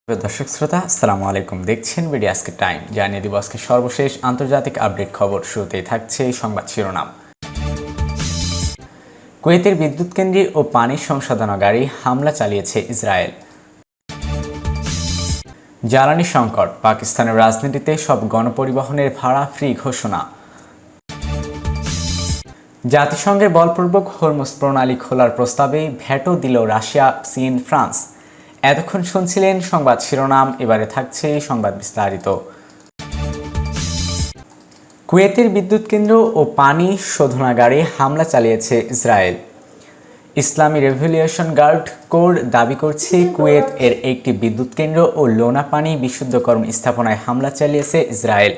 দর্শক শ্রোতা আসসালামু আলাইকুম, দেখছেন ভিডিও আজকে টাইম। জানিয়ে দিব আজকে সর্বশেষ আন্তর্জাতিক আপডেট খবর। শুরুতেই থাকছে সংবাদ শিরোনাম। কুয়েতের বিদ্যুৎ কেন্দ্রে ও পানি সংশোধনাগারে হামলা চালিয়েছে ইসরায়েল। জ্বালানি সংকট, পাকিস্তানের রাজনীতিতে সব গণপরিবহনের ভাড়া ফ্রি ঘোষণা। জাতিসংঘের বলপূর্বক হরমুজ প্রণালী খোলার প্রস্তাবে ভেটো দিল রাশিয়া, চীন, ফ্রান্স। এতক্ষণ শুনছিলেন সংবাদ শিরোনাম, এবারে থাকছে সংবাদ বিস্তারিত। কুয়েতের বিদ্যুৎ কেন্দ্র ও পানি শোধনাগারে হামলা চালিয়েছে ইসরায়েল। ইসলামী রেভলিউশন গার্ড কোর দাবি করছে কুয়েত এর একটি বিদ্যুৎ কেন্দ্র ও লোনা পানি বিশুদ্ধকরণ স্থাপনায় হামলা চালিয়েছে ইসরায়েল।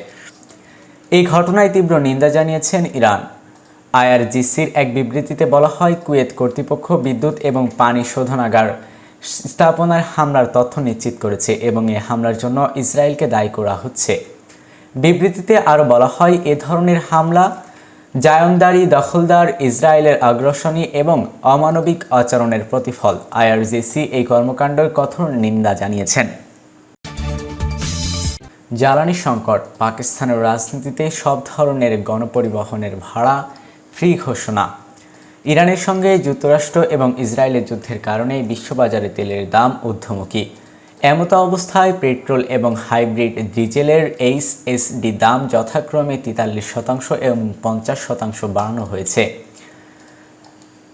এই ঘটনায় তীব্র নিন্দা জানিয়েছেন ইরান। আইআরজিসির এক বিবৃতিতে বলা হয়, কুয়েত কর্তৃপক্ষ বিদ্যুৎ এবং পানি শোধনাগার স্থাপনার হামলার তথ্য নিশ্চিত করেছে এবং এই হামলার জন্য ইসরায়েলকে দায়ী করা হচ্ছে। বিবৃতিতে আরও বলা হয়, এ ধরনের হামলা জায়নদারি, দখলদার, ইসরায়েলের আগ্রাসনী এবং অমানবিক আচরণের প্রতিফল। আইআরজিসি এই কর্মকাণ্ডের কঠোর নিন্দা জানিয়েছেন। জ্বালানি সংকট, পাকিস্তানের রাজনীতিতে সব ধরনের গণপরিবহনের ভাড়া ফ্রি ঘোষণা। ইরানের সঙ্গে যুক্তরাষ্ট্র এবং ইসরায়েলের যুদ্ধের কারণে বিশ্ববাজারে তেলের দাম ঊর্ধ্বমুখী। এমতো অবস্থায় পেট্রোল এবং হাইব্রিড ডিজেলের এইচএসডি দাম যথাক্রমে 43% এবং 50% বাড়ানো হয়েছে।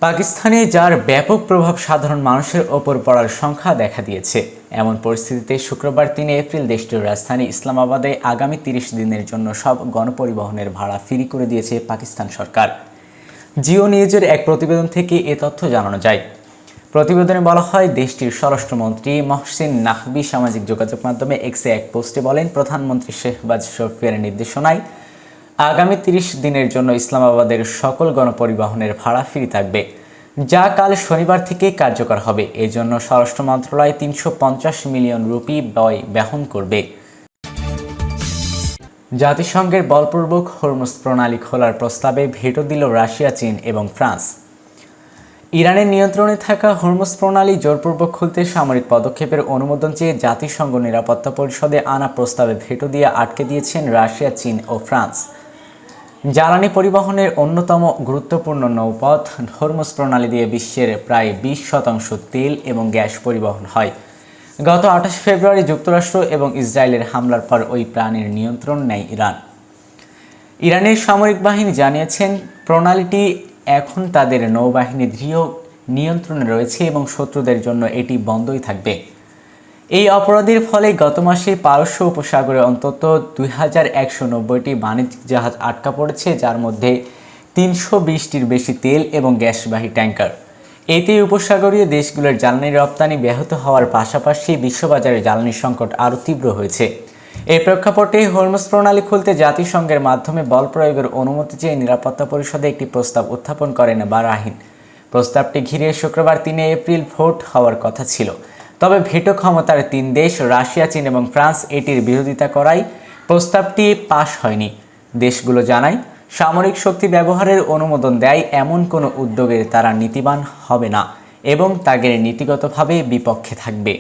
পাকিস্তানে যার ব্যাপক প্রভাব সাধারণ মানুষের ওপর পড়ার সংখ্যা দেখা দিয়েছে। এমন পরিস্থিতিতে শুক্রবার 3 এপ্রিল দেশটির রাজধানী ইসলামাবাদে আগামী 30 দিনের জন্য সব গণপরিবহনের ভাড়া ফ্রি করে দিয়েছে পাকিস্তান সরকার। জিও নিউজের এক প্রতিবেদন থেকে এ তথ্য জানানো যায়। প্রতিবেদনে বলা হয়, দেশটির স্বরাষ্ট্রমন্ত্রী মহসিন নাকভি সামাজিক যোগাযোগ মাধ্যমে এক্সে এক পোস্টে বলেন, প্রধানমন্ত্রী শেহবাজ শরীফের নির্দেশনায় আগামী 30 দিনের জন্য ইসলামাবাদের সকল গণপরিবহনের ভাড়া ফ্রি থাকবে, যা কাল শনিবার থেকে কার্যকর হবে। এর জন্য স্বরাষ্ট্র মন্ত্রণালয় 350 মিলিয়ন রুপি ব্যয় বহন করবে। জাতিসংঘের বলপূর্বক হরমুজ প্রণালী খোলার প্রস্তাবে ভেটো দিল রাশিয়া, চীন এবং ফ্রান্স। ইরানের নিয়ন্ত্রণে থাকা হরমুজ প্রণালী জোরপূর্বক খুলতে সামরিক পদক্ষেপের অনুমোদন চেয়ে জাতিসংঘ নিরাপত্তা পরিষদে আনা প্রস্তাবে ভেটো দিয়ে আটকে দিয়েছেন রাশিয়া, চীন ও ফ্রান্স। জ্বালানি পরিবহনের অন্যতম গুরুত্বপূর্ণ নৌপথ হরমুজ প্রণালী দিয়ে বিশ্বের প্রায় 20% তেল এবং গ্যাস পরিবহন হয়। গত 28 ফেব্রুয়ারি যুক্তরাষ্ট্র এবং ইসরায়েলের হামলার পর ওই প্রাণীর নিয়ন্ত্রণ নেয় ইরান। ইরানের সামরিক বাহিনী জানিয়েছেন, প্রণালীটি এখন তাদের নৌবাহিনী দৃঢ় নিয়ন্ত্রণে রয়েছে এবং শত্রুদের জন্য এটি বন্ধই থাকবে। এই অপরাধের ফলে গত মাসে পারস্য উপসাগরে অন্তত 2190টি বাণিজ্যিক জাহাজ আটকা পড়েছে, যার মধ্যে 320টির বেশি তেল এবং গ্যাসবাহী ট্যাঙ্কার। এতে উপসাগরীয় দেশগুলোর জ্বালানি রপ্তানি ব্যাহত হওয়ার পাশাপাশি বিশ্ববাজারে জ্বালানি সংকট আরও তীব্র হয়েছে। এই প্রেক্ষাপটে হরমুজ প্রণালী খুলতে জাতিসংঘের মাধ্যমে বল প্রয়োগের অনুমতি চেয়ে নিরাপত্তা পরিষদে একটি প্রস্তাব উত্থাপন করেন বাহরাইন। প্রস্তাবটি ঘিরে শুক্রবার 3 এপ্রিল ভোট হওয়ার কথা ছিল, তবে ভেটো ক্ষমতার 3 দেশ রাশিয়া, চীন এবং ফ্রান্স এটির বিরোধিতা করায় প্রস্তাবটি পাশ হয়নি। দেশগুলো জানায়, সামরিক শক্তি ব্যবহারের অনুমোদন দেয় এমন কোনো উদ্যোগের তারা নীতিবান হবে না এবং তাদের নীতিগতভাবে বিপক্ষে থাকবে।